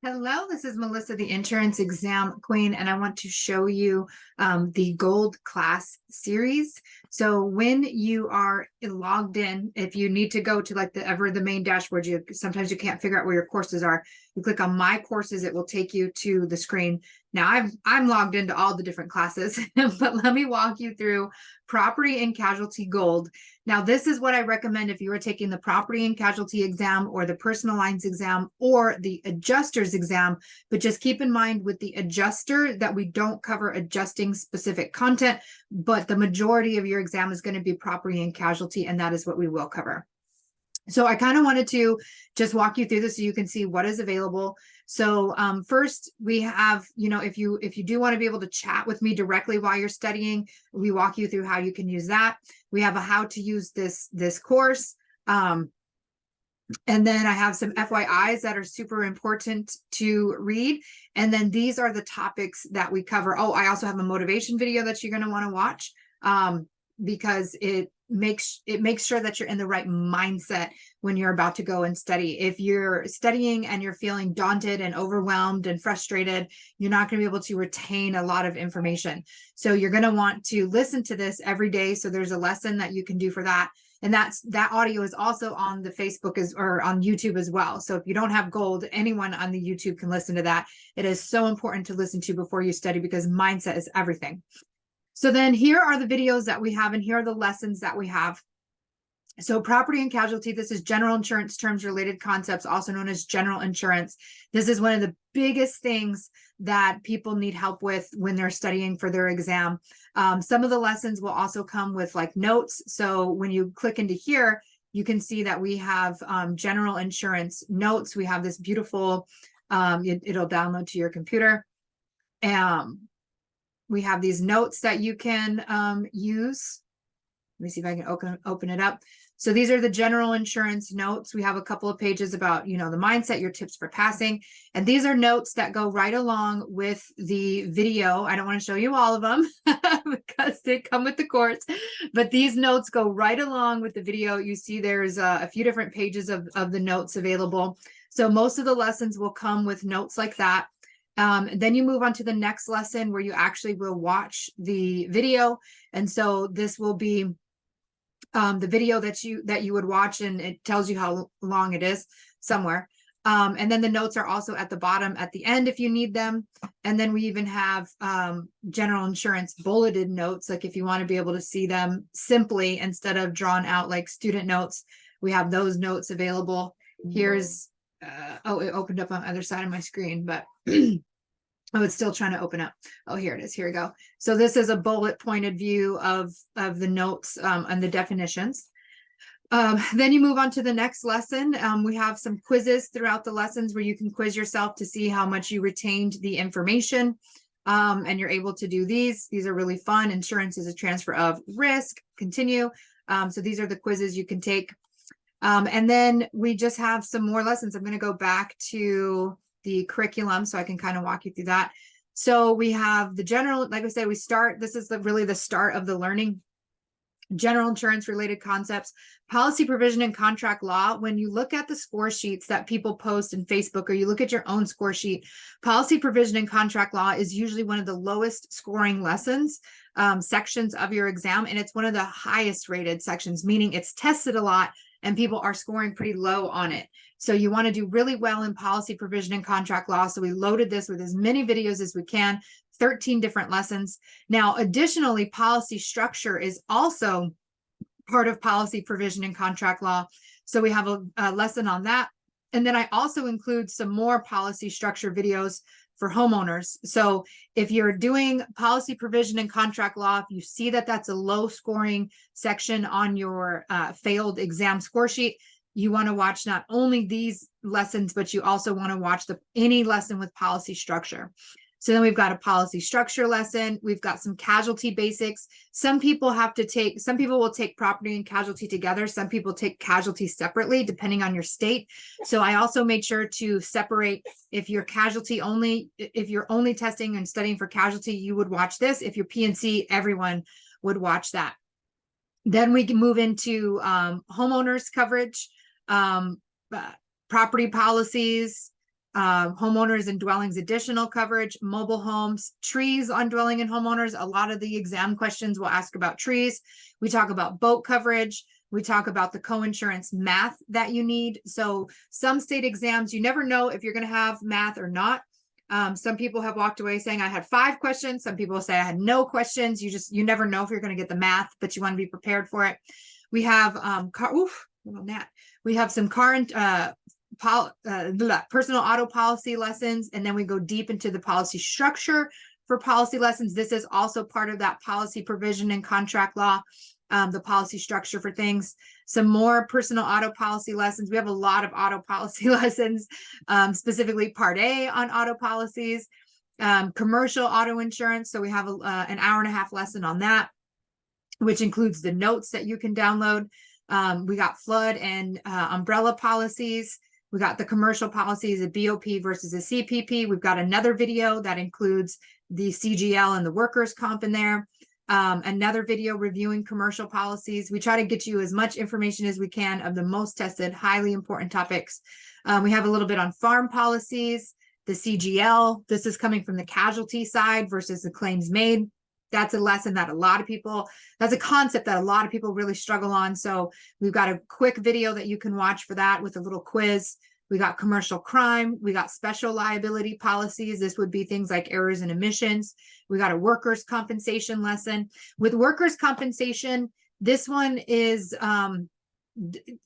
Hello, this is Melissa, the insurance exam queen, and I want to show you the gold class series. So when you are logged in, if you need to go to like the main dashboard, sometimes you can't figure out where your courses are. You click on my courses, it will take you to the screen. Now I'm logged into all the different classes, but let me walk you through property and casualty gold. Now, this is what I recommend if you are taking the property and casualty exam or the personal lines exam or the adjuster's exam, but just keep in mind with the adjuster that we don't cover adjusting specific content, but the majority of your exam is going to be property and casualty, and that is what we will cover. So I kind of wanted to just walk you through this so you can see what is available. So first we have, if you do want to be able to chat with me directly while you're studying, we walk you through how you can use that. We have a how to use this course. And then I have some FYIs that are super important to read. And then these are the topics that we cover. Oh, I also have a motivation video that you're going to want to watch because it makes sure that you're in the right mindset when you're about to go and study. If you're studying and you're feeling daunted and overwhelmed and frustrated, you're not going to be able to retain a lot of information. So you're going to want to listen to this every day. So there's a lesson that you can do for that. And that audio is also on the Facebook or on YouTube as well. So if you don't have gold, anyone on the YouTube can listen to that. It is so important to listen to before you study because mindset is everything. So then here are the videos that we have, and here are the lessons that we have. So property and casualty, this is general insurance terms, related concepts, also known as general insurance. This is one of the biggest things that people need help with when they're studying for their exam. Some of the lessons will also come with like notes. So when you click into here, you can see that we have general insurance notes. We have this beautiful, it'll download to your computer. We have these notes that you can use. Let me see if I can open it up. So these are the general insurance notes. We have a couple of pages about, the mindset, your tips for passing. And these are notes that go right along with the video. I don't want to show you all of them because they come with the course, but these notes go right along with the video. You see there's a few different pages of the notes available. So most of the lessons will come with notes like that. Then you move on to the next lesson where you actually will watch the video. And so this will be the video that you would watch, and it tells you how long it is somewhere. And then the notes are also at the bottom at the end if you need them. And then we even have general insurance bulleted notes, like if you want to be able to see them simply instead of drawn out like student notes, we have those notes available. Here's oh, it opened up on the other side of my screen, but oh, it's still trying to open up. Oh, here it is. Here we go. So this is a bullet pointed view of the notes and the definitions. Then you move on to the next lesson. We have some quizzes throughout the lessons where you can quiz yourself to see how much you retained the information. And you're able to do these. These are really fun. Insurance is a transfer of risk. Continue. So these are the quizzes you can take. And then we just have some more lessons. I'm going to go back to the curriculum so I can kind of walk you through that. So we have the general, like I said, this is really the start of the learning. General insurance related concepts, policy provision and contract law. When you look at the score sheets that people post in Facebook, or you look at your own score sheet, policy provision and contract law is usually one of the lowest scoring lessons, sections of your exam. And it's one of the highest rated sections, meaning it's tested a lot and people are scoring pretty low on it. So you want to do really well in policy provision and contract law. So we loaded this with as many videos as we can, 13 different lessons. Now, additionally, policy structure is also part of policy provision and contract law. So we have a lesson on that. And then I also include some more policy structure videos for homeowners. So if you're doing policy provision and contract law, if you see that that's a low scoring section on your failed exam score sheet, you want to watch not only these lessons, but you also want to watch any lesson with policy structure. So then we've got a policy structure lesson. We've got some casualty basics. Some people will take property and casualty together. Some people take casualty separately, depending on your state. So I also made sure to separate. If you're casualty only, if you're only testing and studying for casualty, you would watch this. If you're P&C, everyone would watch that. Then we can move into homeowners coverage, property policies, homeowners and dwellings additional coverage, mobile homes, trees on dwelling and homeowners. A lot of the exam questions will ask about trees. We talk about boat coverage. We talk about the co-insurance math that you need. So some state exams, you never know if you're going to have math or not. Some people have walked away saying I had 5 questions. Some people say I had no questions. You never know if you're going to get the math, but you want to be prepared for it. We have we have some personal auto policy lessons, and then we go deep into the policy structure for policy lessons. This is also part of that policy provision and contract law, the policy structure for things. Some more personal auto policy lessons. We have a lot of auto policy lessons, specifically Part A on auto policies, commercial auto insurance. So we have an hour-and-a-half lesson on that, which includes the notes that you can download. We got flood and umbrella policies. We got the commercial policies, a BOP versus a CPP. We've got another video that includes the CGL and the workers' comp in there. Another video reviewing commercial policies. We try to get you as much information as we can of the most tested, highly important topics. We have a little bit on farm policies, the CGL. This is coming from the casualty side versus the claims made. That's a lesson that that's a concept that a lot of people really struggle on. So we've got a quick video that you can watch for that with a little quiz. We got commercial crime. We got special liability policies. This would be things like errors and omissions. We got a workers' compensation lesson. With workers' compensation, this one is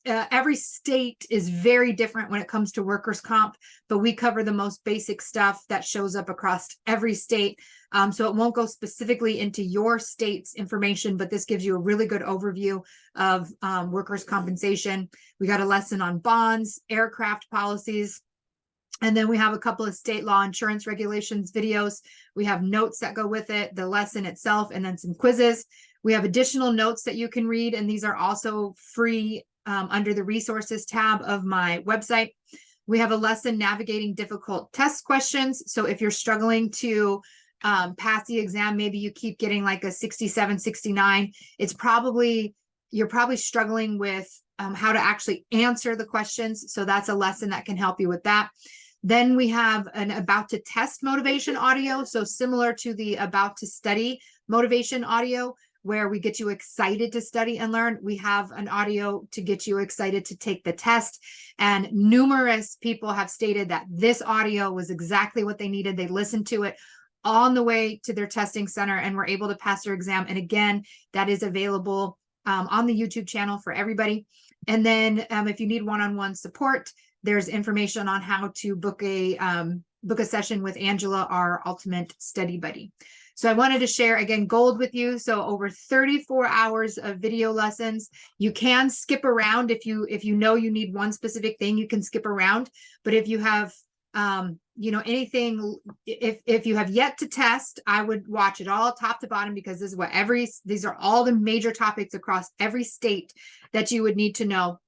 every state is very different when it comes to workers' comp, but we cover the most basic stuff that shows up across every state. So it won't go specifically into your state's information, but this gives you a really good overview of workers' compensation. We got a lesson on bonds, aircraft policies, and then we have a couple of state law insurance regulations videos. We have notes that go with it, the lesson itself, and then some quizzes. We have additional notes that you can read, and these are also free under the resources tab of my website. We have a lesson navigating difficult test questions. So if you're struggling to pass the exam, maybe you keep getting like a 67, 69, you're probably struggling with how to actually answer the questions. So that's a lesson that can help you with that. Then we have an about to test motivation audio. So similar to the about to study motivation audio, where we get you excited to study and learn, we have an audio to get you excited to take the test. And numerous people have stated that this audio was exactly what they needed. They listened to it on the way to their testing center and were able to pass their exam. And again, that is available on the YouTube channel for everybody. And then if you need one-on-one support, there's information on how to book a session with Angela, our ultimate study buddy. So I wanted to share again gold with you. So over 34 hours of video lessons. You can skip around if you know you need one specific thing, you can skip around. But if you have anything, if you have yet to test, I would watch it all top to bottom, because this is these are all the major topics across every state that you would need to know.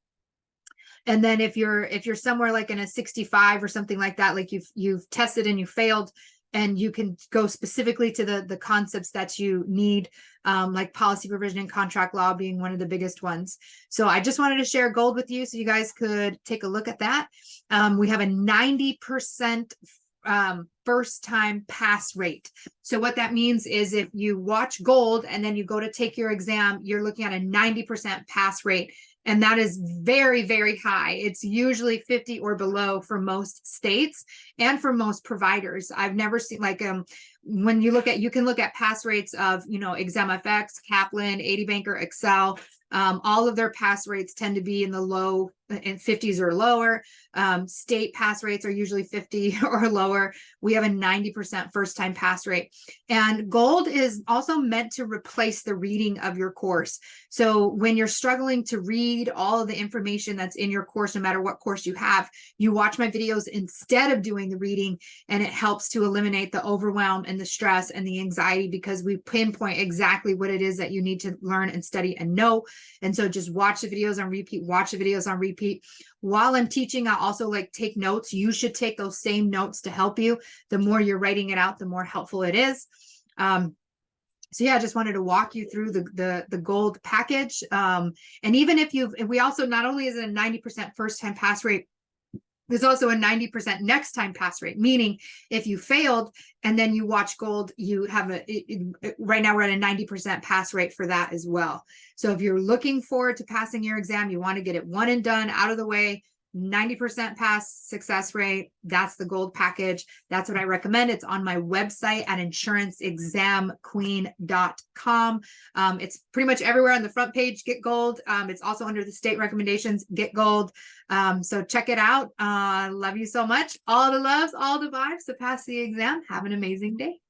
And then if you're somewhere like in a 65 or something like that, like you've tested and you failed, and you can go specifically to the concepts that you need, like policy provision and contract law being one of the biggest ones. So I just wanted to share gold with you so you guys could take a look at that. We have a 90% first time pass rate. So what that means is if you watch gold and then you go to take your exam, you're looking at a 90% pass rate. And that is very, very high. It's usually 50 or below for most states and for most providers. I've never seen when you can look at pass rates of, ExamFX, Kaplan, 80 Banker, Excel. All of their pass rates tend to be in the low in 50s or lower. State pass rates are usually 50 or lower. We have a 90% first time pass rate. And gold is also meant to replace the reading of your course. So when you're struggling to read all of the information that's in your course, no matter what course you have, you watch my videos instead of doing the reading, and it helps to eliminate the overwhelm and the stress and the anxiety, because we pinpoint exactly what it is that you need to learn and study and know. And so just watch the videos on repeat, watch the videos on repeat. While I'm teaching, I also take notes. You should take those same notes to help you. The more you're writing it out, the more helpful it is. So yeah, I just wanted to walk you through the gold package. And even if we also, not only is it a 90% first time pass rate, There's also a 90% next time pass rate, meaning if you failed and then you watch gold, you have right now we're at a 90% pass rate for that as well. So if you're looking forward to passing your exam, you want to get it one and done out of the way, 90% pass success rate, that's the gold package. That's what I recommend. It's on my website at insuranceexamqueen.com. It's pretty much everywhere on the front page, get gold. It's also under the state recommendations, get gold. So check it out. Love you so much. All the loves, all the vibes to pass the exam. Have an amazing day.